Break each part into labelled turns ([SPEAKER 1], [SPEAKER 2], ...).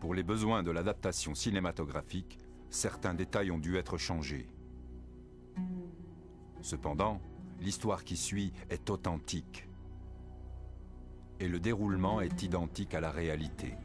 [SPEAKER 1] Pour les besoins de l'adaptation cinématographique, certains détails ont dû être changés. Cependant, l'histoire qui suit est authentique. Et le déroulement est identique à la réalité.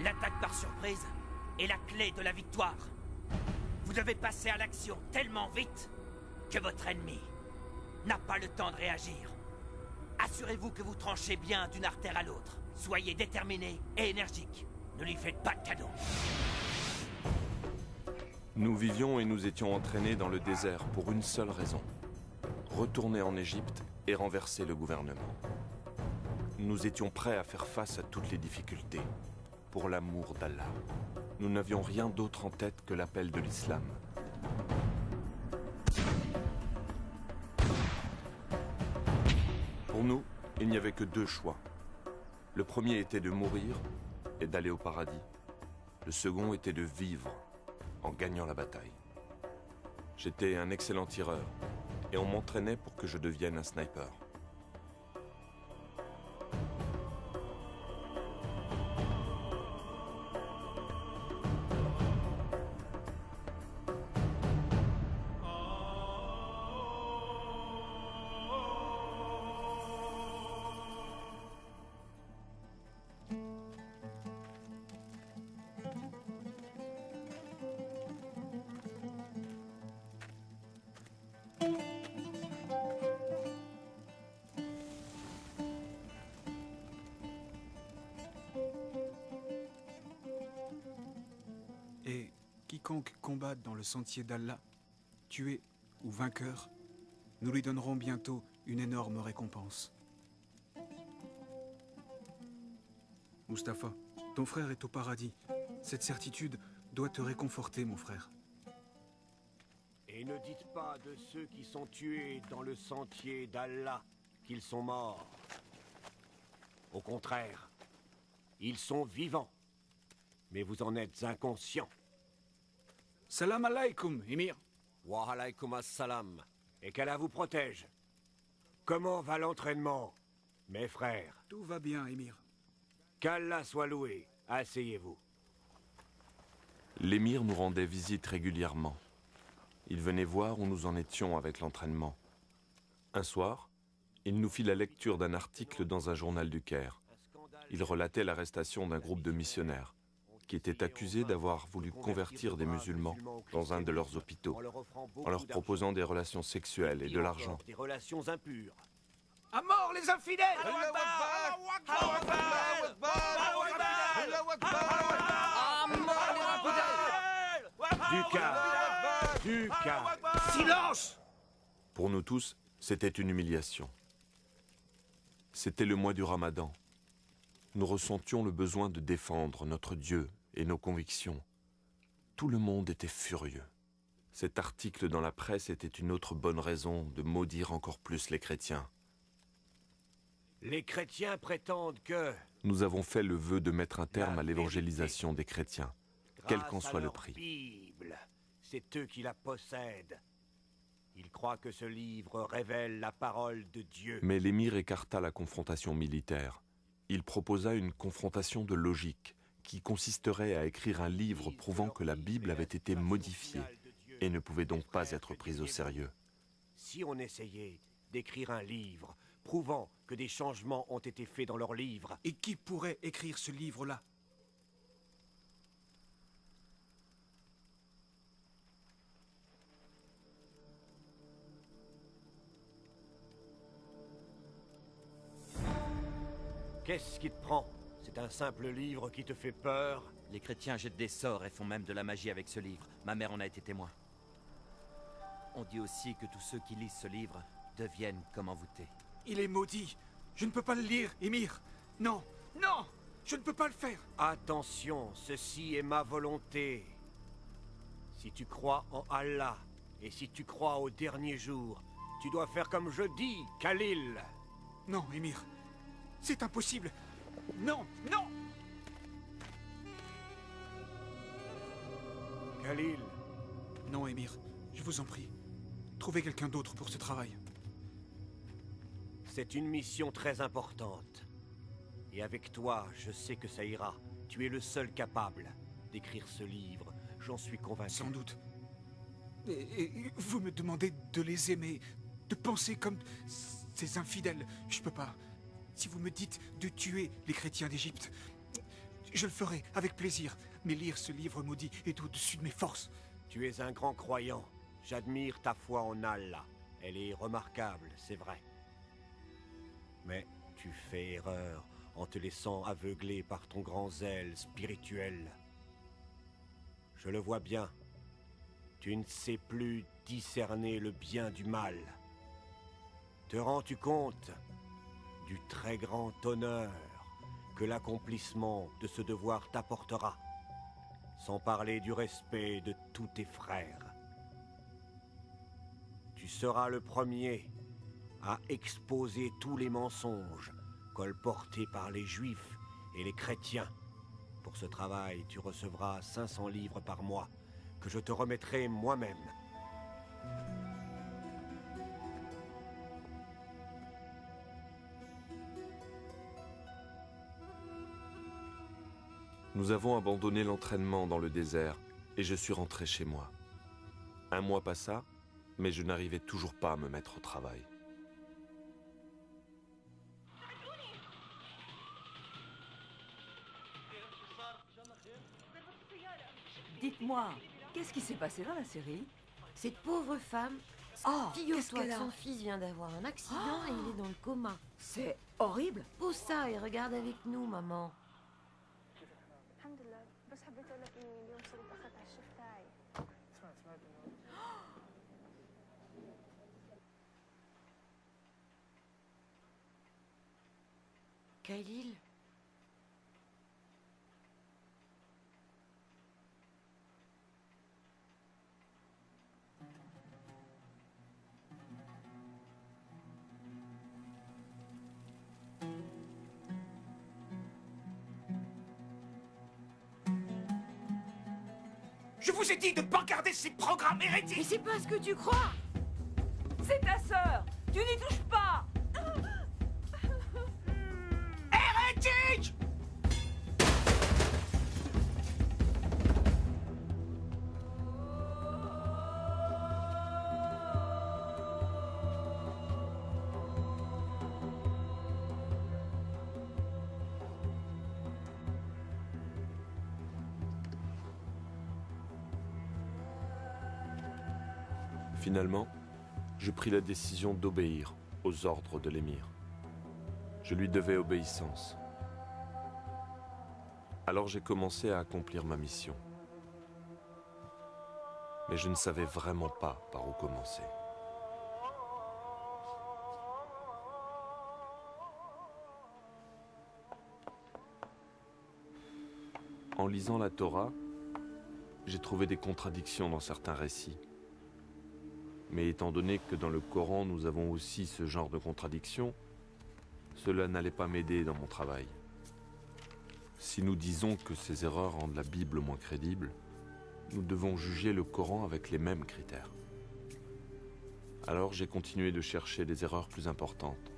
[SPEAKER 2] L'attaque par surprise est la clé de la victoire. Vous devez passer à l'action tellement vite que votre ennemi n'a pas le temps de réagir. Assurez-vous que vous tranchez bien d'une artère à l'autre. Soyez déterminé et énergique. Ne lui faites pas de cadeau.
[SPEAKER 3] Nous vivions et nous étions entraînés dans le désert pour une seule raison. Retourner en Égypte et renverser le gouvernement. Nous étions prêts à faire face à toutes les difficultés. Pour l'amour d'Allah. Nous n'avions rien d'autre en tête que l'appel de l'islam. Pour nous, il n'y avait que deux choix. Le premier était de mourir et d'aller au paradis. Le second était de vivre en gagnant la bataille. J'étais un excellent tireur et on m'entraînait pour que je devienne un sniper.
[SPEAKER 4] Et quiconque combatte dans le sentier d'Allah, tué ou vainqueur, nous lui donnerons bientôt une énorme récompense. Mustapha, ton frère est au paradis. Cette certitude doit te réconforter, mon frère.
[SPEAKER 5] Et ne dites pas de ceux qui sont tués dans le sentier d'Allah qu'ils sont morts. Au contraire, ils sont vivants. Mais vous en êtes inconscients.
[SPEAKER 4] Salam alaikum, Émir.
[SPEAKER 5] Wa alaykum as-salam. Et qu'Allah vous protège. Comment va l'entraînement, mes frères?
[SPEAKER 4] Tout va bien, Émir.
[SPEAKER 5] Qu'Allah soit loué. Asseyez-vous.
[SPEAKER 3] L'émir nous rendait visite régulièrement. Il venait voir où nous en étions avec l'entraînement. Un soir, il nous fit la lecture d'un article dans un journal du Caire. Il relatait l'arrestation d'un groupe de missionnaires qui étaient accusés d'avoir voulu convertir des musulmans dans un de leurs hôpitaux en leur proposant des relations sexuelles et de l'argent.
[SPEAKER 5] Des relations impures.
[SPEAKER 2] À mort les infidèles!
[SPEAKER 5] Du calme. Du calme.
[SPEAKER 2] Silence!
[SPEAKER 3] Pour nous tous, c'était une humiliation. C'était le mois du Ramadan. Nous ressentions le besoin de défendre notre Dieu et nos convictions. Tout le monde était furieux. Cet article dans la presse était une autre bonne raison de maudire encore plus les chrétiens.
[SPEAKER 5] Les chrétiens prétendent que...
[SPEAKER 3] Nous avons fait le vœu de mettre un terme à l'évangélisation des chrétiens, quel qu'en
[SPEAKER 5] grâce à
[SPEAKER 3] soit le
[SPEAKER 5] leur
[SPEAKER 3] prix.
[SPEAKER 5] Bible, c'est eux qui la possèdent. Ils croient que ce livre révèle la parole de Dieu.
[SPEAKER 3] Mais l'émir écarta la confrontation militaire. Il proposa une confrontation de logique qui consisterait à écrire un livre prouvant que la Bible avait été modifiée et ne pouvait donc pas être prise au sérieux.
[SPEAKER 5] Si on essayait d'écrire un livre prouvant que des changements ont été faits dans leur livre...
[SPEAKER 4] Et qui pourrait écrire ce livre-là?
[SPEAKER 5] Qu'est-ce qui te prend? C'est un simple livre qui te fait peur?
[SPEAKER 2] Les chrétiens jettent des sorts et font même de la magie avec ce livre. Ma mère en a été témoin. On dit aussi que tous ceux qui lisent ce livre deviennent comme envoûtés.
[SPEAKER 4] Il est maudit. Je ne peux pas le lire, Émir. Non, non, je ne peux pas le faire.
[SPEAKER 5] Attention, ceci est ma volonté. Si tu crois en Allah, et si tu crois au dernier jour, tu dois faire comme je dis, Khalil.
[SPEAKER 4] Non, Émir. C'est impossible. Non, non.
[SPEAKER 5] Khalil,
[SPEAKER 4] Non, Émir, je vous en prie. Trouvez quelqu'un d'autre pour ce travail.
[SPEAKER 5] c'est une mission très importante. Et avec toi, je sais que ça ira. Tu es le seul capable d'écrire ce livre, j'en suis convaincu.
[SPEAKER 4] Sans doute. Et vous me demandez de les aimer, de penser comme ces infidèles. Je peux pas. Si vous me dites de tuer les chrétiens d'Égypte, je le ferai avec plaisir. Mais lire ce livre maudit est au-dessus de mes forces.
[SPEAKER 5] Tu es un grand croyant. J'admire ta foi en Allah. Elle est remarquable, c'est vrai. Mais tu fais erreur en te laissant aveugler par ton grand zèle spirituel. Je le vois bien. Tu ne sais plus discerner le bien du mal. Te rends-tu compte du très grand honneur que l'accomplissement de ce devoir t'apportera, sans parler du respect de tous tes frères? Tu seras le premier à exposer tous les mensonges colportés par les Juifs et les chrétiens. Pour ce travail, tu recevras 500 livres par mois, que je te remettrai moi-même.
[SPEAKER 3] Nous avons abandonné l'entraînement dans le désert et je suis rentré chez moi. Un mois passa, mais je n'arrivais toujours pas à me mettre au travail.
[SPEAKER 6] Dites-moi, qu'est-ce qui s'est passé dans la série?
[SPEAKER 7] Cette pauvre femme,
[SPEAKER 6] Oh, qu'est-ce
[SPEAKER 7] figure-toi
[SPEAKER 6] qu'elle
[SPEAKER 7] que
[SPEAKER 6] a?
[SPEAKER 7] son fils vient d'avoir un accident et il est dans le coma.
[SPEAKER 6] C'est horrible.
[SPEAKER 7] Pose ça et regarde avec nous, maman.
[SPEAKER 8] الحمد لله بس حبيت اقول لك اني اليوم صرت اخذت على الشيف تاعي سمعت
[SPEAKER 7] Khalil,
[SPEAKER 2] Je vous ai dit de ne pas regarder ces programmes hérétiques.
[SPEAKER 7] mais c'est pas ce que tu crois.
[SPEAKER 6] C'est ta sœur. Tu n'y touches pas.
[SPEAKER 2] Hérétiques!
[SPEAKER 3] Finalement, je pris la décision d'obéir aux ordres de l'émir. Je lui devais obéissance. Alors j'ai commencé à accomplir ma mission. Mais je ne savais vraiment pas par où commencer. En lisant la Torah, j'ai trouvé des contradictions dans certains récits. Mais étant donné que dans le Coran nous avons aussi ce genre de contradictions, cela n'allait pas m'aider dans mon travail. Si nous disons que ces erreurs rendent la Bible moins crédible, nous devons juger le Coran avec les mêmes critères. Alors j'ai continué de chercher des erreurs plus importantes.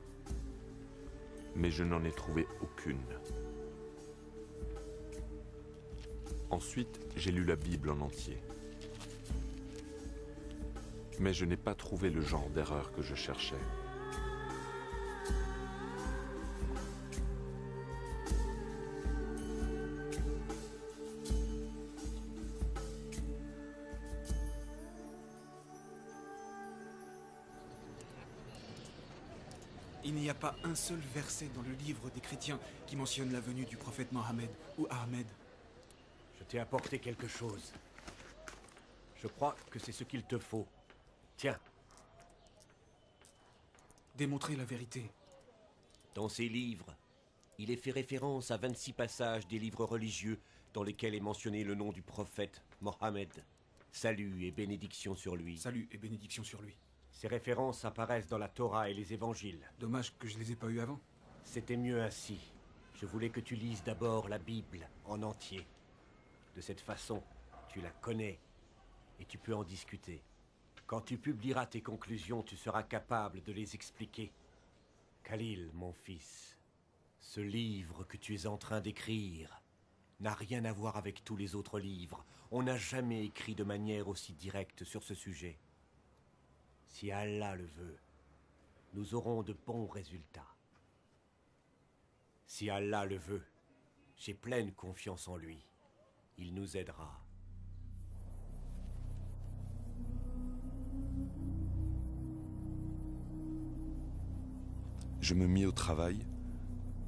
[SPEAKER 3] Mais je n'en ai trouvé aucune. Ensuite, j'ai lu la Bible en entier. Mais je n'ai pas trouvé le genre d'erreur que je cherchais.
[SPEAKER 4] Il n'y a pas un seul verset dans le livre des chrétiens qui mentionne la venue du prophète Mohammed ou Ahmed.
[SPEAKER 5] Je t'ai apporté quelque chose. Je crois que c'est ce qu'il te faut. Tiens,
[SPEAKER 4] Démontrer la vérité.
[SPEAKER 5] dans ces livres, il est fait référence à 26 passages des livres religieux dans lesquels est mentionné le nom du prophète Mohammed. Salut et bénédiction sur lui.
[SPEAKER 4] Salut et bénédiction sur lui.
[SPEAKER 5] Ces références apparaissent dans la Torah et les évangiles.
[SPEAKER 4] Dommage que je les ai pas eus avant.
[SPEAKER 5] C'était mieux ainsi. Je voulais que tu lises d'abord la Bible en entier. De cette façon, tu la connais et tu peux en discuter. Quand tu publieras tes conclusions, tu seras capable de les expliquer. Khalil, mon fils, ce livre que tu es en train d'écrire n'a rien à voir avec tous les autres livres. On n'a jamais écrit de manière aussi directe sur ce sujet. Si Allah le veut, nous aurons de bons résultats. Si Allah le veut, j'ai pleine confiance en lui. Il nous aidera.
[SPEAKER 3] Je me mis au travail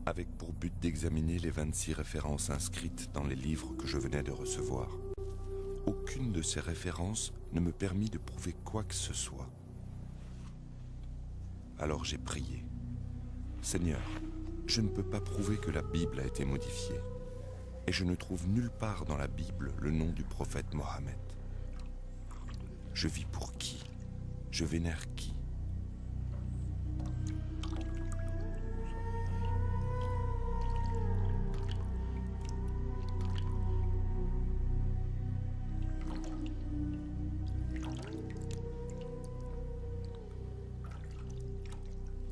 [SPEAKER 3] avec pour but d'examiner les 26 références inscrites dans les livres que je venais de recevoir. Aucune de ces références ne me permit de prouver quoi que ce soit. Alors j'ai prié. Seigneur, je ne peux pas prouver que la Bible a été modifiée. Et je ne trouve nulle part dans la Bible le nom du prophète Mohammed. Je vis pour qui? Je vénère qui?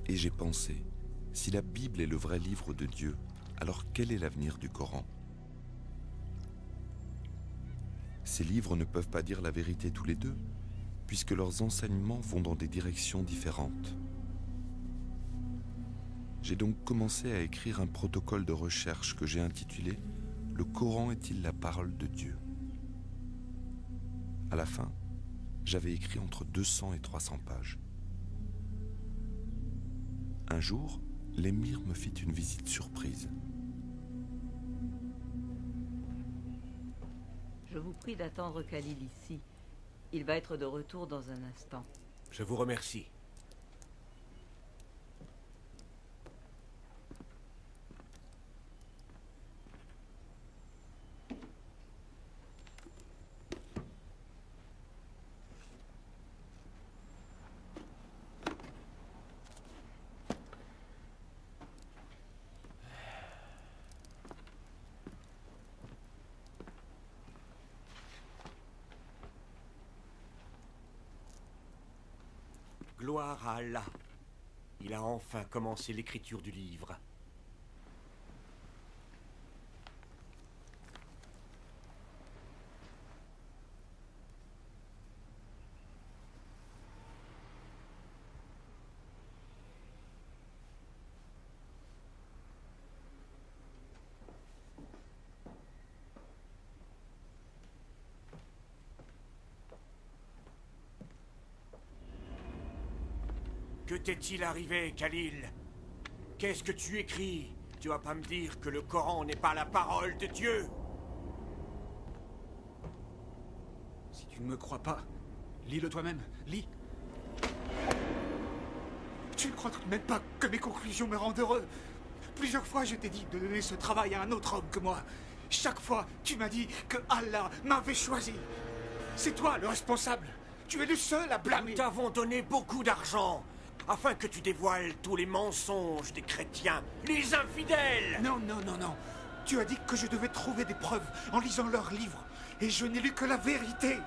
[SPEAKER 3] Et j'ai pensé, si la Bible est le vrai livre de Dieu, alors quel est l'avenir du Coran? Ces livres ne peuvent pas dire la vérité tous les deux, puisque leurs enseignements vont dans des directions différentes. J'ai donc commencé à écrire un protocole de recherche que j'ai intitulé « Le Coran est-il la parole de Dieu ?» À la fin, j'avais écrit entre 200 et 300 pages. Un jour, l'émir me fit une visite surprise.
[SPEAKER 6] Je vous prie d'attendre Khalil ici. Il va être de retour dans un instant.
[SPEAKER 5] Je vous remercie. Gloire à Allah. Il a enfin commencé l'écriture du livre. Que t'est-il arrivé, Khalil? Qu'est-ce que tu écris? Tu vas pas me dire que le Coran n'est pas la parole de Dieu?
[SPEAKER 4] Si tu ne me crois pas, lis-le toi-même, lis. Tu ne crois tout de même pas que mes conclusions me rendent heureux? Plusieurs fois, je t'ai dit de donner ce travail à un autre homme que moi. Chaque fois, tu m'as dit que Allah m'avait choisi. C'est toi le responsable. Tu es le seul à blâmer.
[SPEAKER 5] Nous t'avons donné beaucoup d'argent afin que tu dévoiles tous les mensonges des chrétiens, les infidèles.
[SPEAKER 4] Non, non, non, non. Tu as dit que je devais trouver des preuves en lisant leurs livres. Et je n'ai lu que la vérité.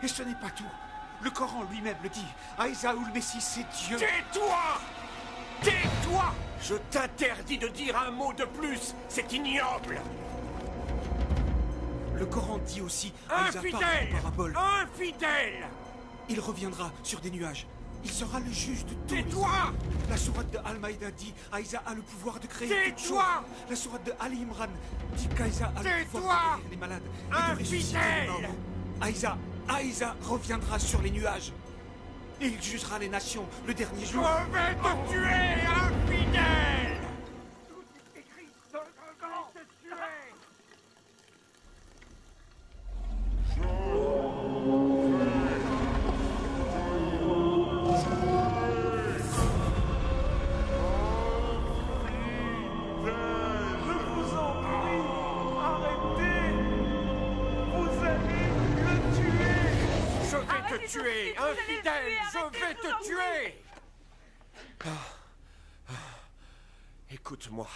[SPEAKER 4] Et ce n'est pas tout. Le Coran lui-même le dit. Aïssa ou le Messie, c'est Dieu.
[SPEAKER 5] Tais-toi! Tais-toi! Je t'interdis de dire un mot de plus. C'est ignoble.
[SPEAKER 4] Le Coran dit aussi Aïssa parle
[SPEAKER 5] Infidèle!
[SPEAKER 4] en parabole.
[SPEAKER 5] Infidèle!
[SPEAKER 4] Il reviendra sur des nuages. Il sera le juge de tous.
[SPEAKER 5] Tais-toi!
[SPEAKER 4] La sourate de Al-Maïda dit Aïssa a le pouvoir de créer toutes choses.
[SPEAKER 5] Tais-toi!
[SPEAKER 4] La sourate de Ali Imran dit qu'Aïssa a le
[SPEAKER 5] Tais-toi!
[SPEAKER 4] pouvoir de guérir les malades et de ressusciter les morts. Aïssa reviendra sur les nuages. Et il jugera les nations le dernier jour.
[SPEAKER 5] Je vais te tuer, infidèle! Tout est écrit dans le Coran. Je vais te tuer! Tuer, infidèle, je vais te tuer! Écoute-moi.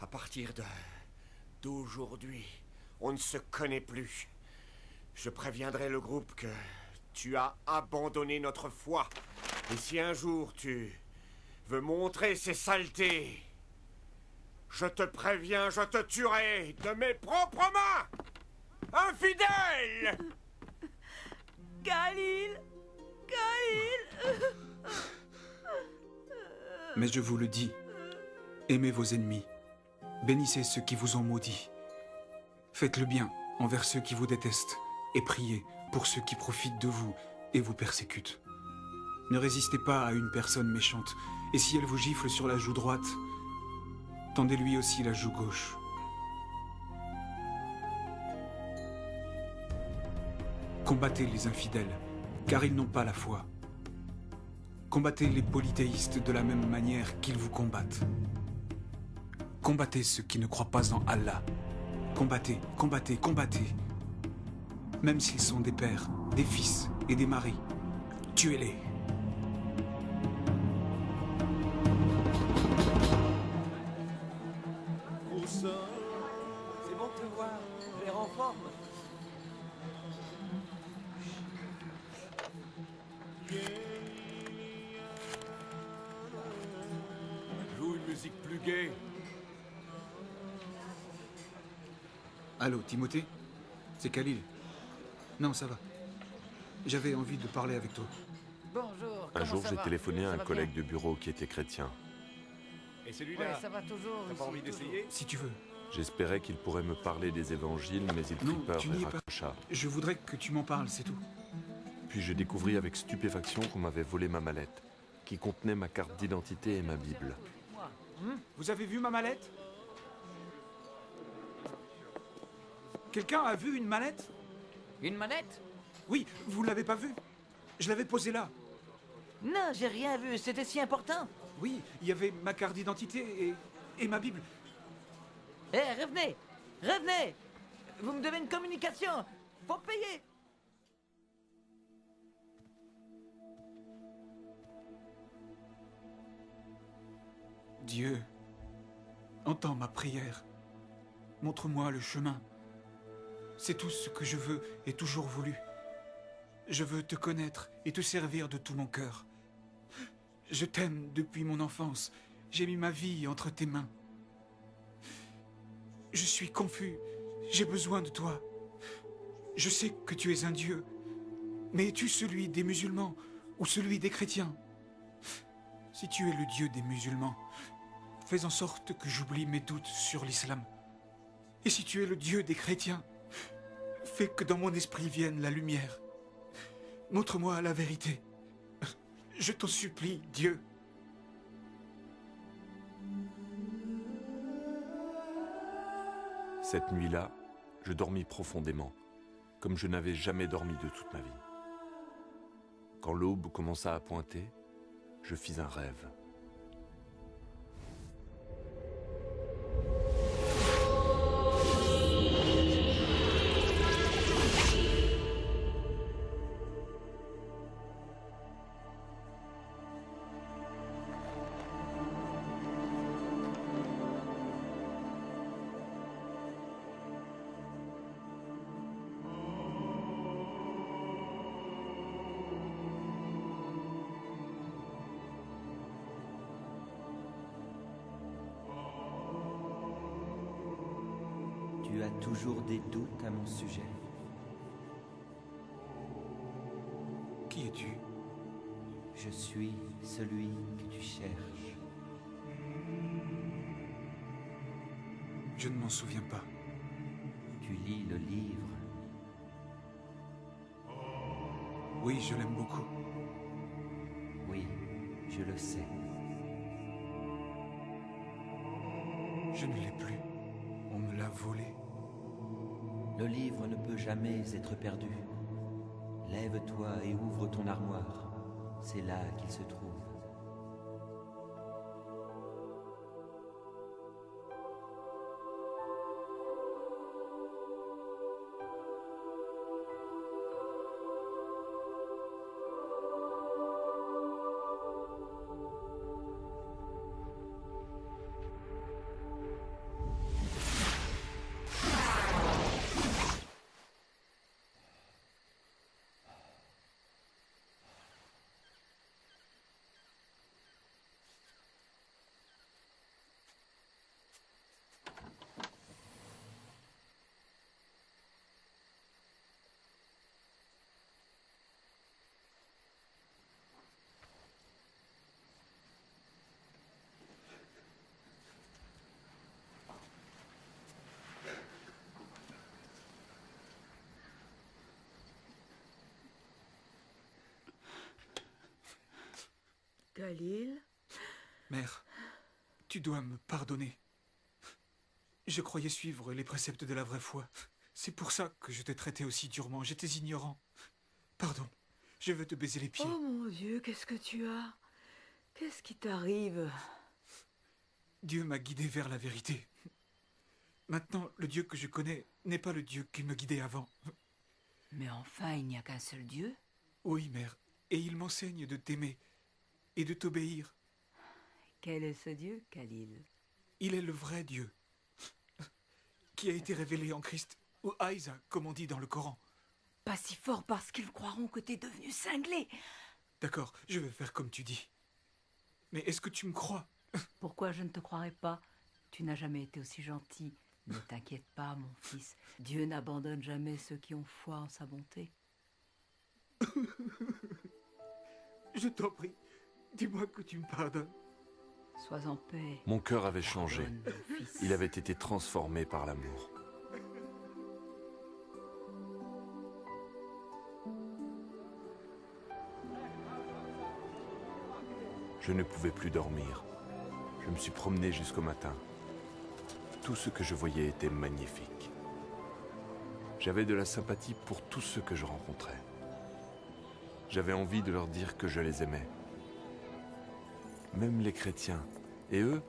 [SPEAKER 5] À partir d'aujourd'hui, on ne se connaît plus. Je préviendrai le groupe que tu as abandonné notre foi. Et si un jour tu veux montrer ces saletés, je te préviens, je te tuerai de mes propres mains! Infidèle!
[SPEAKER 6] Khalil! Khalil!
[SPEAKER 4] Mais je vous le dis, aimez vos ennemis, bénissez ceux qui vous ont maudits, faites le bien envers ceux qui vous détestent et priez pour ceux qui profitent de vous et vous persécutent. Ne résistez pas à une personne méchante, et si elle vous gifle sur la joue droite, tendez-lui aussi la joue gauche. Combattez les infidèles, car ils n'ont pas la foi. Combattez les polythéistes de la même manière qu'ils vous combattent. Combattez ceux qui ne croient pas en Allah. Combattez, combattez, combattez. Même s'ils sont des pères, des fils et des maris, tuez-les.
[SPEAKER 2] C'est bon de te voir. Je les rends en forme.
[SPEAKER 5] Joue une musique plus gaie.
[SPEAKER 4] Allô, Timothée? C'est Khalil. Non, ça va. J'avais envie de parler avec toi.
[SPEAKER 8] Bonjour.
[SPEAKER 3] Un jour,
[SPEAKER 8] comment ça
[SPEAKER 3] j'ai
[SPEAKER 8] va?
[SPEAKER 3] téléphoné à
[SPEAKER 8] Ça
[SPEAKER 3] un
[SPEAKER 8] va
[SPEAKER 3] collègue
[SPEAKER 8] bien?
[SPEAKER 3] de bureau qui était chrétien.
[SPEAKER 5] Et
[SPEAKER 8] Ouais,
[SPEAKER 5] celui-là,
[SPEAKER 8] ça va toujours.
[SPEAKER 5] t'as pas
[SPEAKER 8] ici,
[SPEAKER 5] envie
[SPEAKER 8] toujours.
[SPEAKER 5] d'essayer?
[SPEAKER 4] Si tu veux.
[SPEAKER 3] J'espérais qu'il pourrait me parler des évangiles, mais il prit
[SPEAKER 4] Non,
[SPEAKER 3] peur
[SPEAKER 4] tu
[SPEAKER 3] et
[SPEAKER 4] n'y es pas.
[SPEAKER 3] raccrocha.
[SPEAKER 4] Je voudrais que tu m'en parles, c'est tout.
[SPEAKER 3] Puis je découvris avec stupéfaction qu'on m'avait volé ma mallette, qui contenait ma carte d'identité et ma Bible.
[SPEAKER 4] Vous avez vu ma mallette? Quelqu'un a vu une mallette?
[SPEAKER 8] Une manette?
[SPEAKER 4] Oui, vous ne l'avez pas vue. Je l'avais posée là.
[SPEAKER 8] Non, j'ai rien vu. C'était si important.
[SPEAKER 4] Oui, il y avait ma carte d'identité et ma Bible.
[SPEAKER 8] Eh, revenez! Revenez! Vous me devez une communication. Faut payer.
[SPEAKER 4] Dieu, entends ma prière. Montre-moi le chemin. C'est tout ce que je veux et toujours voulu. Je veux te connaître et te servir de tout mon cœur. Je t'aime depuis mon enfance. J'ai mis ma vie entre tes mains. Je suis confus. J'ai besoin de toi. Je sais que tu es un Dieu. Mais es-tu celui des musulmans ou celui des chrétiens? Si tu es le Dieu des musulmans, fais en sorte que j'oublie mes doutes sur l'islam. Et si tu es le Dieu des chrétiens, fais que dans mon esprit vienne la lumière. Montre-moi la vérité. Je t'en supplie, Dieu.
[SPEAKER 3] Cette nuit-là, je dormis profondément, comme je n'avais jamais dormi de toute ma vie. Quand l'aube commença à pointer, je fis un rêve.
[SPEAKER 9] Tu as toujours des doutes à mon sujet.
[SPEAKER 4] Qui es-tu?
[SPEAKER 9] Je suis celui que tu cherches.
[SPEAKER 4] Je ne m'en souviens pas.
[SPEAKER 9] Tu lis le livre.
[SPEAKER 4] Oui, je l'aime beaucoup.
[SPEAKER 9] Oui, je le sais.
[SPEAKER 4] Je ne l'ai plus. On me l'a volé.
[SPEAKER 9] Le livre ne peut jamais être perdu. Lève-toi et ouvre ton armoire. C'est là qu'il se trouve.
[SPEAKER 6] Khalil?
[SPEAKER 4] Mère, tu dois me pardonner. Je croyais suivre les préceptes de la vraie foi. C'est pour ça que je t'ai traité aussi durement. J'étais ignorant. Pardon, je veux te baiser les pieds.
[SPEAKER 6] Oh mon Dieu, qu'est-ce que tu as? Qu'est-ce qui t'arrive?
[SPEAKER 4] Dieu m'a guidé vers la vérité. Maintenant, le Dieu que je connais n'est pas le Dieu qui me guidait avant.
[SPEAKER 6] Mais enfin, il n'y a qu'un seul Dieu?
[SPEAKER 4] Oui, mère, et il m'enseigne de t'aimer et de t'obéir.
[SPEAKER 6] Quel est ce Dieu, Khalil?
[SPEAKER 4] Il est le vrai Dieu, qui a été révélé en Christ, ou Aïsa, comme on dit dans le Coran.
[SPEAKER 6] Pas si fort parce qu'ils croiront que t'es devenu cinglé.
[SPEAKER 4] D'accord, je vais faire comme tu dis. Mais est-ce que tu me crois?
[SPEAKER 6] Pourquoi je ne te croirais pas? Tu n'as jamais été aussi gentil. Ne t'inquiète pas, mon fils. Dieu n'abandonne jamais ceux qui ont foi en sa bonté.
[SPEAKER 4] Je t'en prie, dis-moi que tu me pardonnes.
[SPEAKER 6] Sois en paix.
[SPEAKER 3] Mon cœur avait changé.
[SPEAKER 6] Pardonne, mon fils.
[SPEAKER 3] Il avait été transformé par l'amour. Je ne pouvais plus dormir. Je me suis promené jusqu'au matin. Tout ce que je voyais était magnifique. J'avais de la sympathie pour tous ceux que je rencontrais. J'avais envie de leur dire que je les aimais. Même les chrétiens, et eux,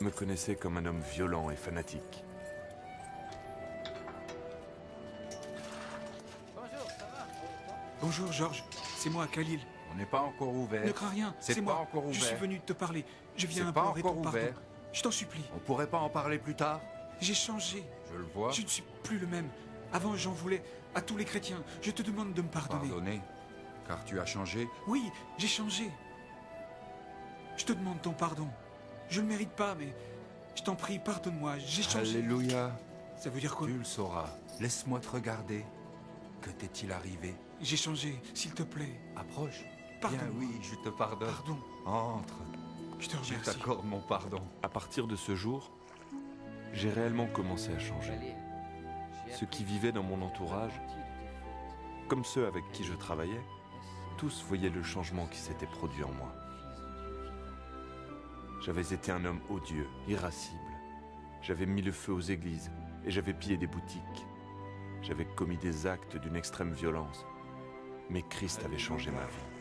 [SPEAKER 3] me connaissaient comme un homme violent et fanatique.
[SPEAKER 4] Bonjour, Georges. C'est moi, Khalil.
[SPEAKER 1] On n'est pas encore ouvert.
[SPEAKER 4] Ne crains rien,
[SPEAKER 1] C'est
[SPEAKER 4] c'est
[SPEAKER 1] pas
[SPEAKER 4] moi.
[SPEAKER 1] encore
[SPEAKER 4] Je
[SPEAKER 1] ouvert.
[SPEAKER 4] suis venu te parler. Je viens
[SPEAKER 1] C'est pas
[SPEAKER 4] implorer
[SPEAKER 1] encore
[SPEAKER 4] ton pardon.
[SPEAKER 1] ouvert.
[SPEAKER 4] Je t'en supplie.
[SPEAKER 1] On pourrait pas en parler plus tard?
[SPEAKER 4] J'ai changé.
[SPEAKER 1] Je le vois.
[SPEAKER 4] Je ne suis plus le même. Avant, j'en voulais à tous les chrétiens. Je te demande de me pardonner.
[SPEAKER 1] Pardonner, car tu as changé.
[SPEAKER 4] Oui, j'ai changé. Je te demande ton pardon. Je ne le mérite pas, mais je t'en prie, pardonne-moi. J'ai changé.
[SPEAKER 1] Alléluia.
[SPEAKER 4] Ça veut dire quoi?
[SPEAKER 1] Tu le sauras. Laisse-moi te regarder. Que t'est-il arrivé?
[SPEAKER 4] J'ai changé, s'il te plaît.
[SPEAKER 1] Approche.
[SPEAKER 4] Pardon.
[SPEAKER 1] Bien oui, je te pardonne.
[SPEAKER 4] Pardon.
[SPEAKER 1] Entre.
[SPEAKER 4] Je te
[SPEAKER 1] Je
[SPEAKER 4] remercie.
[SPEAKER 1] t'accorde mon pardon.
[SPEAKER 3] À partir de ce jour, j'ai réellement commencé à changer. Ceux qui vivaient dans mon entourage, comme ceux avec qui je travaillais, tous voyaient le changement qui s'était produit en moi. J'avais été un homme odieux, irascible. J'avais mis le feu aux églises et j'avais pillé des boutiques. J'avais commis des actes d'une extrême violence. Mais Christ avait changé ma vie.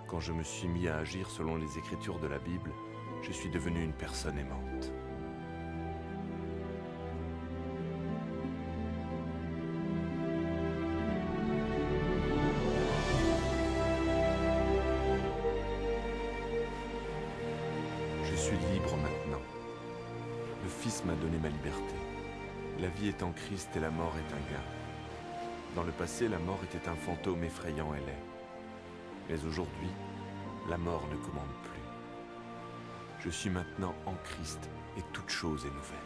[SPEAKER 3] Quand je me suis mis à agir selon les Écritures de la Bible, je suis devenu une personne aimante. Je suis libre maintenant. Le Fils m'a donné ma liberté. La vie est en Christ et la mort est un gain. Dans le passé, la mort était un fantôme effrayant et laid. Mais aujourd'hui, la mort ne commande plus. Je suis maintenant en Christ et toute chose est nouvelle.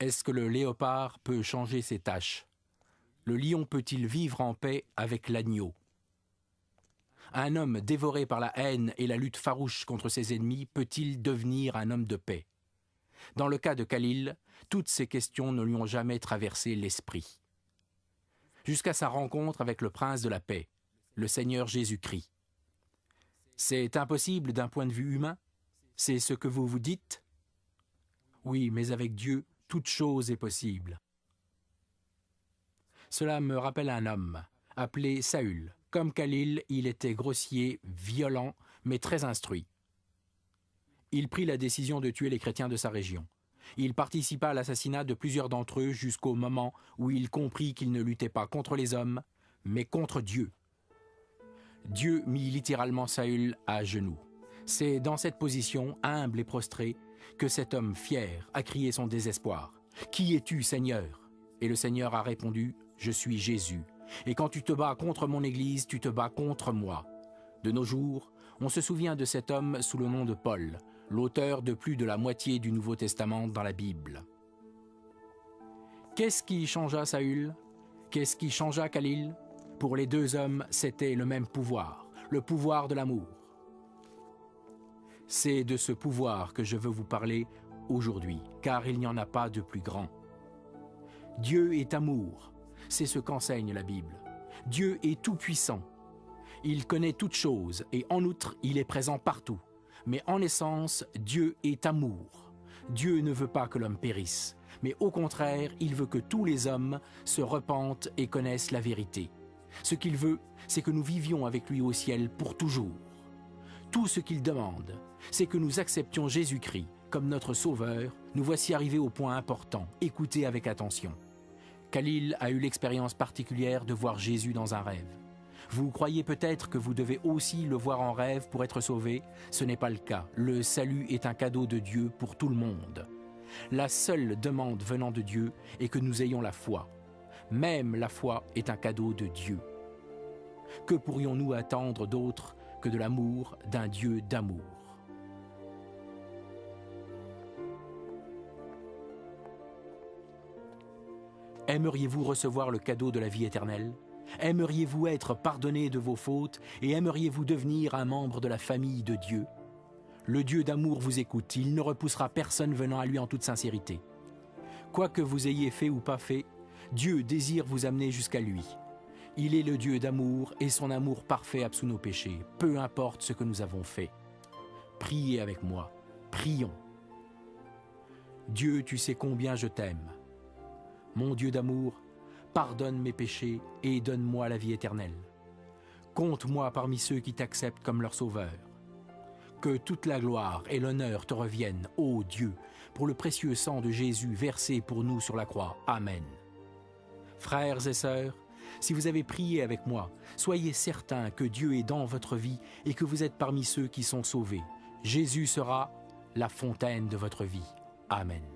[SPEAKER 10] Est-ce que le léopard peut changer ses taches? Le lion peut-il vivre en paix avec l'agneau? Un homme dévoré par la haine et la lutte farouche contre ses ennemis peut-il devenir un homme de paix? Dans le cas de Khalil, toutes ces questions ne lui ont jamais traversé l'esprit. Jusqu'à sa rencontre avec le prince de la paix, le Seigneur Jésus-Christ. C'est impossible d'un point de vue humain? C'est ce que vous vous dites? Oui, mais avec Dieu, toute chose est possible. Cela me rappelle un homme, appelé Saül. Comme Khalil, il était grossier, violent, mais très instruit. Il prit la décision de tuer les chrétiens de sa région. Il participa à l'assassinat de plusieurs d'entre eux jusqu'au moment où il comprit qu'il ne luttait pas contre les hommes, mais contre Dieu. Dieu mit littéralement Saül à genoux. C'est dans cette position, humble et prostrée, que cet homme fier a crié son désespoir. « Qui es-tu, Seigneur ?» Et le Seigneur a répondu « Je suis Jésus. Et quand tu te bats contre mon Église, tu te bats contre moi. » De nos jours, On se souvient de cet homme sous le nom de Paul, l'auteur de plus de la moitié du Nouveau Testament dans la Bible. Qu'est-ce qui changea Saül? Qu'est-ce qui changea Khalil? Pour les deux hommes, c'était le même pouvoir, le pouvoir de l'amour. C'est de ce pouvoir que je veux vous parler aujourd'hui, car il n'y en a pas de plus grand. Dieu est amour, c'est ce qu'enseigne la Bible. Dieu est tout-puissant. Il connaît toutes choses et en outre, il est présent partout. Mais en essence, Dieu est amour. Dieu ne veut pas que l'homme périsse, mais au contraire, il veut que tous les hommes se repentent et connaissent la vérité. Ce qu'il veut, c'est que nous vivions avec lui au ciel pour toujours. Tout ce qu'il demande, c'est que nous acceptions Jésus-Christ comme notre Sauveur. Nous voici arrivés au point important. Écoutez avec attention. Khalil a eu l'expérience particulière de voir Jésus dans un rêve. Vous croyez peut-être que vous devez aussi le voir en rêve pour être sauvé? Ce n'est pas le cas. Le salut est un cadeau de Dieu pour tout le monde. La seule demande venant de Dieu est que nous ayons la foi. Même la foi est un cadeau de Dieu. Que pourrions-nous attendre d'autre que de l'amour d'un Dieu d'amour? Aimeriez-vous recevoir le cadeau de la vie éternelle? Aimeriez-vous être pardonné de vos fautes et aimeriez-vous devenir un membre de la famille de Dieu? Le Dieu d'amour vous écoute, il ne repoussera personne venant à lui en toute sincérité. Quoi que vous ayez fait ou pas fait, Dieu désire vous amener jusqu'à lui. Il est le Dieu d'amour et son amour parfait absout nos péchés, peu importe ce que nous avons fait. Priez avec moi, prions. Dieu, tu sais combien je t'aime. Mon Dieu d'amour, pardonne mes péchés et donne-moi la vie éternelle. Compte-moi parmi ceux qui t'acceptent comme leur sauveur. Que toute la gloire et l'honneur te reviennent, ô Dieu, pour le précieux sang de Jésus versé pour nous sur la croix. Amen. Frères et sœurs, si vous avez prié avec moi, soyez certains que Dieu est dans votre vie et que vous êtes parmi ceux qui sont sauvés. Jésus sera la fontaine de votre vie. Amen.